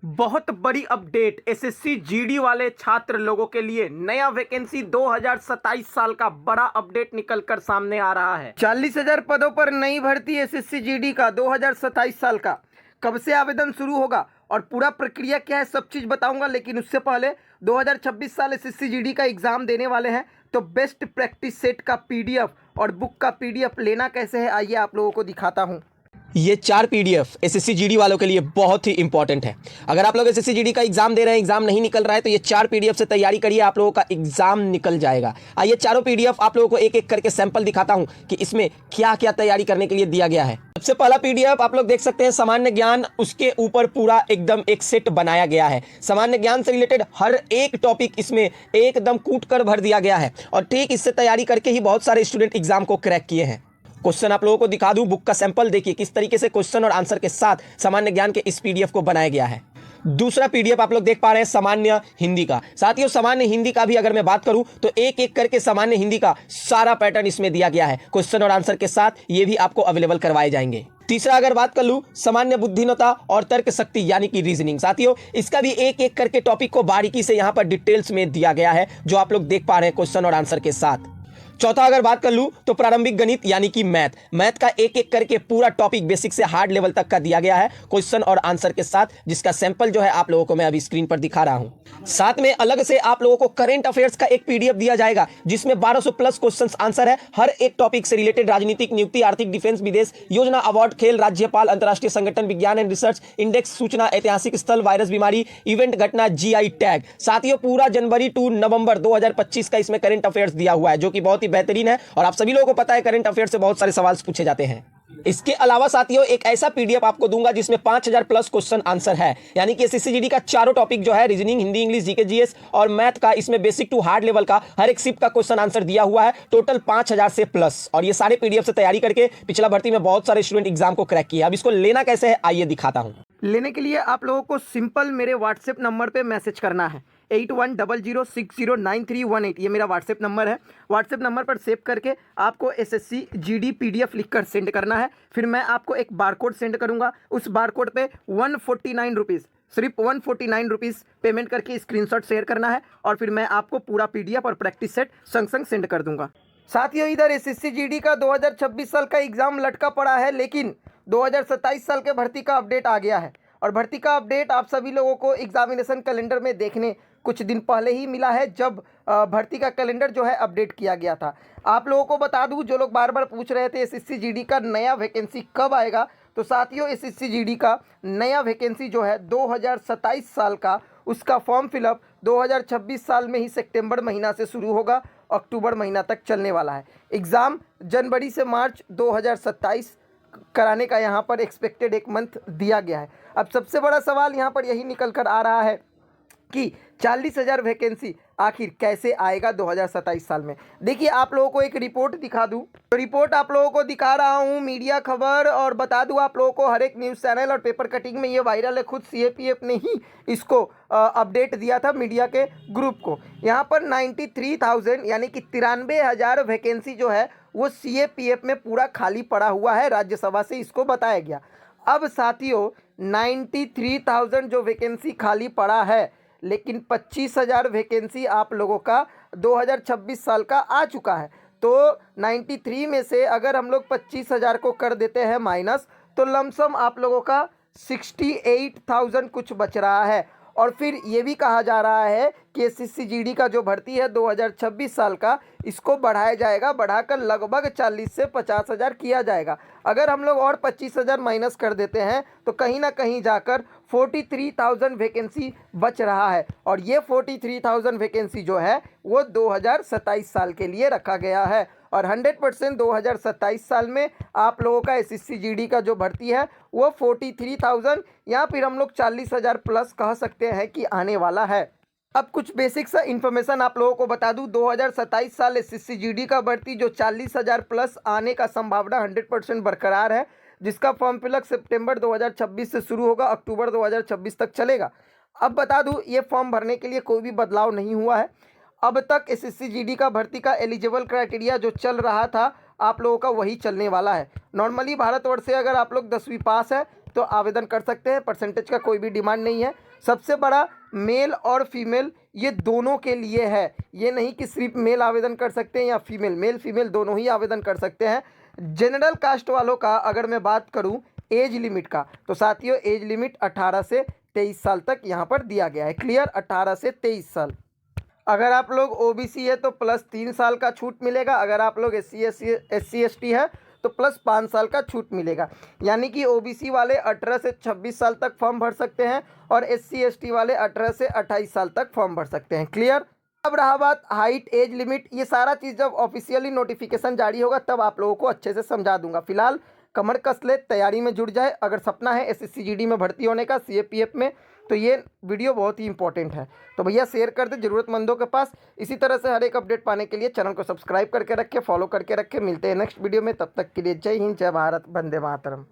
बहुत बड़ी update SSC GD वाले छात्र लोगों के लिए नया वैकेंसी 2027 साल का बड़ा अपडेट निकलकर सामने आ रहा है। 40,000 पदों पर नई भर्ती एसएससी जीडी का 2027 साल का कब से आवेदन शुरू होगा और पूरा प्रक्रिया क्या है, सब चीज़ बताऊंगा। लेकिन उससे पहले 2026 साल एसएससी जीडी का एग्जाम देने वाले हैं, तो बेस्ट प्रैक्टिस सेट का पीडीएफ और बुक का पीडीएफ लेना कैसे है, आइए आप लोगों को दिखाता हूँ। ये 4 पीडीएफ एसएससी जीडी वालों के लिए बहुत ही इंपॉर्टेंट है। अगर आप लोग एसएससी जीडी का एग्जाम दे रहे हैं, एग्जाम नहीं निकल रहा है, तो ये 4 पीडीएफ से तैयारी करिए, आप लोगों का एग्जाम निकल जाएगा। आइए चारों पीडीएफ आप लोगों को एक एक करके सैंपल दिखाता हूं कि इसमें क्या क्या तैयारी करने के लिए दिया गया है। सबसे पहला पीडीएफ आप लोग देख सकते हैं, सामान्य ज्ञान, उसके ऊपर पूरा एकदम एक सेट बनाया गया है। सामान्य ज्ञान से रिलेटेड हर एक टॉपिक इसमें एकदम कूट कर भर दिया गया है और ठीक इससे तैयारी करके ही बहुत सारे स्टूडेंट एग्जाम को क्रैक किए हैं। क्वेश्चन आप लोगों को दिखा दूं, बुक का सैंपल देखिए किस तरीके से क्वेश्चन और आंसर के साथ सामान्य ज्ञान के इस पीडीएफ को बनाया गया है। दूसरा पीडीएफ आप लोग देख पा रहे हैं सामान्य हिंदी का। साथियों सामान्य हिंदी का भी अगर मैं बात करूं तो एक एक करके सामान्य हिंदी का सारा पैटर्न इसमें दिया गया है, क्वेश्चन और आंसर के साथ ये भी आपको अवेलेबल करवाए जाएंगे। तीसरा अगर बात कर लूं सामान्य बुद्धिमत्ता और तर्क शक्ति यानी कि रीजनिंग, साथियों इसका भी एक एक करके टॉपिक को बारीकी से यहां पर डिटेल्स में दिया गया है, जो आप लोग देख पा रहे हैं क्वेश्चन और आंसर के साथ। चौथा अगर बात कर लूं तो प्रारंभिक गणित यानी कि मैथ का एक एक करके पूरा टॉपिक बेसिक से हार्ड लेवल तक का दिया गया है, क्वेश्चन और आंसर के साथ, जिसका सैंपल जो है आप लोगों को मैं अभी स्क्रीन पर दिखा रहा हूं। साथ में अलग से आप लोगों को करंट अफेयर्स का एक पीडीएफ दिया जाएगा, जिसमें 1200 प्लस क्वेश्चन आंसर है हर एक टॉपिक से रिलेटेड, राजनीतिक, नियुक्ति, आर्थिक, डिफेंस, विदेश, योजना, अवार्ड, खेल, राज्यपाल, अंतरराष्ट्रीय संगठन, विज्ञान एंड रिसर्च, इंडेक्स, सूचना, ऐतिहासिक स्थल, वायरस, बीमारी, इवेंट, घटना, जीआई टैग। साथियों पूरा जनवरी टू नवंबर 2025 का इसमें करंट अफेयर्स दिया हुआ है, जो कि बहुत ही बेहतरीन है और आप सभी लोगों को पता है करंट अफेयर से बहुत सारे सवाल पूछे जाते हैं। इसके अलावा साथियों एक ऐसा पीडीएफ आपको दूंगा जिसमें 5000 प्लस क्वेश्चन आंसर है, यानी कि एसएससी जीडी का चारों टॉपिक जो है, reasoning, Hindi, English, GK, GS और मैथ का, इसमें बेसिक टू हार्ड लेवल का हर एक शिफ्ट का क्वेश्चन आंसर दिया हुआ है, टोटल 5000 से प्लस। और ये सारे पीडीएफ से तैयारी करके पिछला भर्ती में बहुत सारे स्टूडेंट एग्जाम को क्रैक किया। अब इसको लेना कैसे है आइए दिखाता हूं। लेने के लिए आप लोगों को सिंपल मेरे व्हाट्सएप नंबर पे मैसेज करना है 8100609318। ये मेरा व्हाट्सएप नंबर है। व्हाट्सएप नंबर पर सेव करके आपको एसएससी जीडी पीडीएफ लिखकर सेंड करना है। फिर मैं आपको एक बारकोड सेंड करूंगा, उस बारकोड पे 149 रुपीज़, सिर्फ 149 रुपीज़ पेमेंट करके स्क्रीनशॉट शेयर करना है और फिर मैं आपको पूरा पीडीएफ और प्रैक्टिस सेट संग संग सेंड कर दूंगा। साथियों इधर एसएससी जीडी का 2026 साल का एग्जाम लटका पड़ा है, लेकिन 2027 साल के भर्ती का अपडेट आ गया है और भर्ती का अपडेट आप सभी लोगों को एग्जामिनेशन कैलेंडर में देखने कुछ दिन पहले ही मिला है, जब भर्ती का कैलेंडर जो है अपडेट किया गया था। आप लोगों को बता दूं, जो लोग बार बार पूछ रहे थे एसएससी जीडी का नया वैकेंसी कब आएगा, तो साथियों एसएससी जीडी का नया वैकेंसी जो है 2027 साल का, उसका फॉर्म फिलअप 2026 साल में ही सितंबर महीना से शुरू होगा, अक्टूबर महीना तक चलने वाला है। एग्ज़ाम जनवरी से मार्च 2027 कराने का यहाँ पर एक्सपेक्टेड एक मंथ दिया गया है। अब सबसे बड़ा सवाल यहाँ पर यही निकल कर आ रहा है कि 40,000 वैकेंसी आखिर कैसे आएगा 2027 साल में। देखिए आप लोगों को एक रिपोर्ट दिखा दूं, तो रिपोर्ट आप लोगों को दिखा रहा हूं, मीडिया खबर, और बता दूं आप लोगों को हर एक न्यूज़ चैनल और पेपर कटिंग में ये वायरल है, खुद सीएपीएफ ने ही इसको अपडेट दिया था मीडिया के ग्रुप को। यहाँ पर 93,000 यानी कि 93,000 वैकेंसी जो है वो सीएपीएफ में पूरा खाली पड़ा हुआ है, राज्यसभा से इसको बताया गया। अब साथियों 93,000 जो वैकेंसी खाली पड़ा है, लेकिन 25,000 वैकेंसी आप लोगों का 2026 साल का आ चुका है। तो 93 में से अगर हम लोग 25,000 को कर देते हैं माइनस, तो लमसम आप लोगों का 68,000 कुछ बच रहा है। और फिर ये भी कहा जा रहा है कि एसएससी जीडी का जो भर्ती है 2026 साल का, इसको बढ़ाया जाएगा, बढ़ाकर लगभग 40 से 50,000 किया जाएगा। अगर हम लोग और 25,000 माइनस कर देते हैं तो कहीं ना कहीं जाकर 43,000 वैकेंसी बच रहा है, और ये 43,000 वैकेंसी जो है वो 2027 साल के लिए रखा गया है। और 100% 2027 साल में आप लोगों का एसएससी जीडी का जो भर्ती है वो 43,000 या फिर हम लोग 40,000 प्लस कह सकते हैं कि आने वाला है। अब कुछ बेसिक सा इन्फॉर्मेशन आप लोगों को बता दूं, 2027 साल एसएससी जीडी का भर्ती जो 40,000 प्लस आने का संभावना 100% बरकरार है, जिसका फॉर्म फिलअप सितंबर 2026 से शुरू होगा, अक्टूबर 2026 तक चलेगा। अब बता दूं ये फॉर्म भरने के लिए कोई भी बदलाव नहीं हुआ है। अब तक एसएससी जीडी का भर्ती का एलिजिबल क्राइटेरिया जो चल रहा था आप लोगों का वही चलने वाला है। नॉर्मली भारतवर्ष से अगर आप लोग 10वीं पास है तो आवेदन कर सकते हैं, परसेंटेज का कोई भी डिमांड नहीं है। सबसे बड़ा मेल और फीमेल ये दोनों के लिए है, ये नहीं कि सिर्फ मेल आवेदन कर सकते हैं या फीमेल, मेल फीमेल दोनों ही आवेदन कर सकते हैं। जनरल कास्ट वालों का अगर मैं बात करूं एज लिमिट का, तो साथियों एज लिमिट 18 से 23 साल तक यहाँ पर दिया गया है। क्लियर, 18 से 23 साल। अगर आप लोग ओबीसी है तो प्लस 3 साल का छूट मिलेगा, अगर आप लोग SC ST है तो प्लस 5 साल का छूट मिलेगा। यानी कि ओबीसी वाले 18 से 26 साल तक फॉर्म भर सकते हैं और SC ST वाले 18 से 28 साल तक फॉर्म भर सकते हैं। क्लियर। अब रहा बात हाइट, एज लिमिट, ये सारा चीज़ जब ऑफिशियली नोटिफिकेशन जारी होगा तब आप लोगों को अच्छे से समझा दूंगा। फिलहाल कमर कस ले, तैयारी में जुट जाए। अगर सपना है SSC GD में भर्ती होने का, CAPF में, तो ये वीडियो बहुत ही इंपॉर्टेंट है। तो भैया शेयर कर दे ज़रूरतमंदों के पास। इसी तरह से हर एक अपडेट पाने के लिए चैनल को सब्सक्राइब करके रखें, फॉलो करके रखें। मिलते हैं नेक्स्ट वीडियो में, तब तक के लिए जय हिंद, जय भारत, वंदे मातरम।